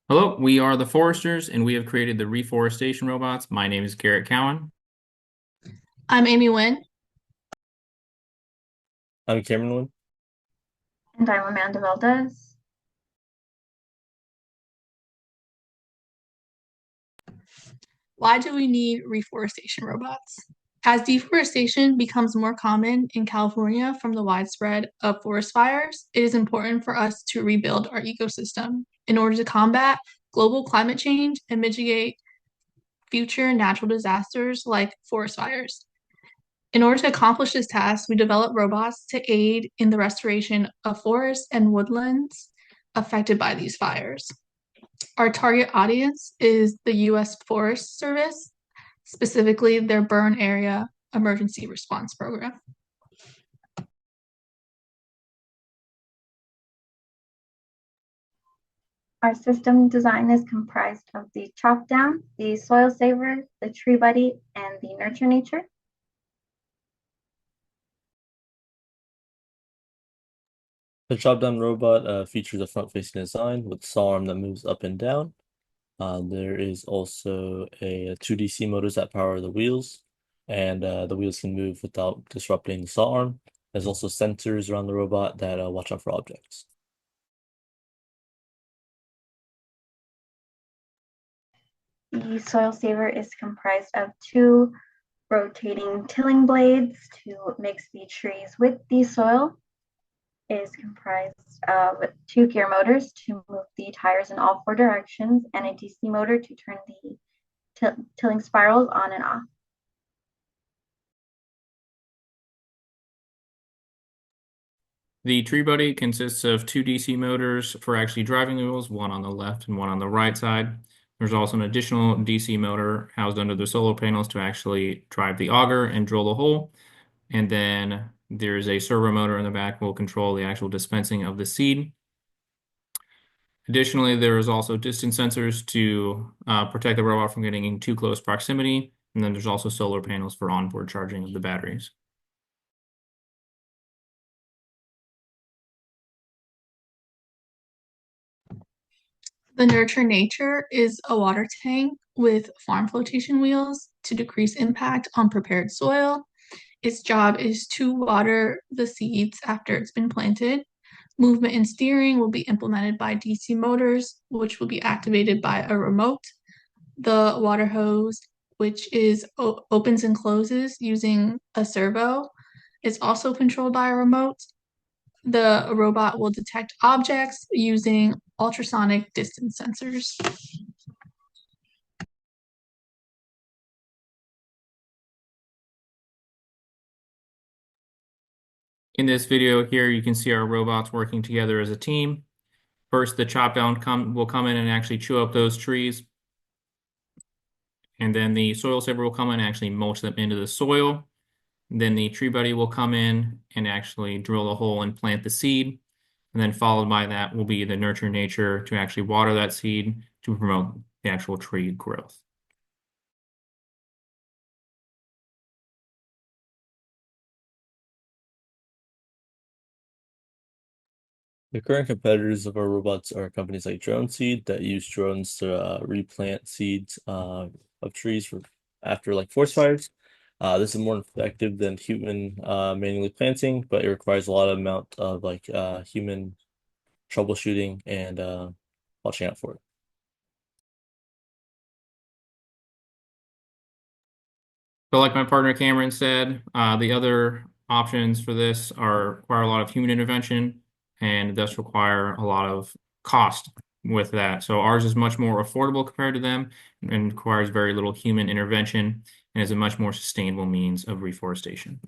Hello, we are the Foresters, and we have created the Reforestation Robots. My name is Garrett Cowan. I'm Amy Nguyen. I'm Cameron Wood. And I'm Amanda Valdez. Why do we need reforestation robots? As deforestation becomes more common in California from the widespread of forest fires, it is important for us to rebuild our ecosystem in order to combat global climate change and mitigate future natural disasters like forest fires. In order to accomplish this task, we develop robots to aid in the restoration of forests and woodlands affected by these fires. Our target audience is the U.S. Forest Service, specifically their burn area emergency response program. Our system design is comprised of the chop down, the soil saver, the tree buddy, and the nurture nature. The chop-down robot features a front-facing design with a saw arm that moves up and down. There is also two DC motors that power the wheels, and the wheels can move without disrupting the saw arm. There's also sensors around the robot that watch out for objects. The soil saver is comprised of two rotating tilling blades to mix the trees with the soil. It is comprised of two gear motors to move the tires in all four directions and a DC motor to turn the tilling spirals on and off. The Tree Buddy consists of two DC motors for actually driving the wheels, one on the left and one on the right side. There's also an additional DC motor housed under the solar panels to actually drive the auger and drill the hole. And then there's a servo motor in the back will control the actual dispensing of the seed. Additionally, there is also distance sensors to protect the robot from getting in too close proximity. And then there's also solar panels for onboard charging of the batteries. The nurture nature is a water tank with farm flotation wheels to decrease impact on prepared soil. Its job is to water the seeds after it's been planted. Movement and steering will be implemented by DC motors, which will be activated by a remote. The water hose, which opens and closes using a servo, is also controlled by a remote. The robot will detect objects using ultrasonic distance sensors. In this video here, you can see our robots working together as a team. First, the chop down will come in and actually chew up those trees. And then the soil saver will come in and actually mulch them into the soil. Then the tree buddy will come in and actually drill a hole and plant the seed. And then followed by that will be the nurture nature to actually water that seed to promote the actual tree growth. The current competitors of our robots are companies like Drone Seed that use drones to replant seeds of trees after like forest fires. This is more effective than human manually planting, but it requires a lot of amount of human troubleshooting and watching out for it. So like my partner Cameron said, the other options for this require a lot of human intervention and thus require a lot of cost with that. So ours is much more affordable compared to them and requires very little human intervention and is a much more sustainable means of reforestation.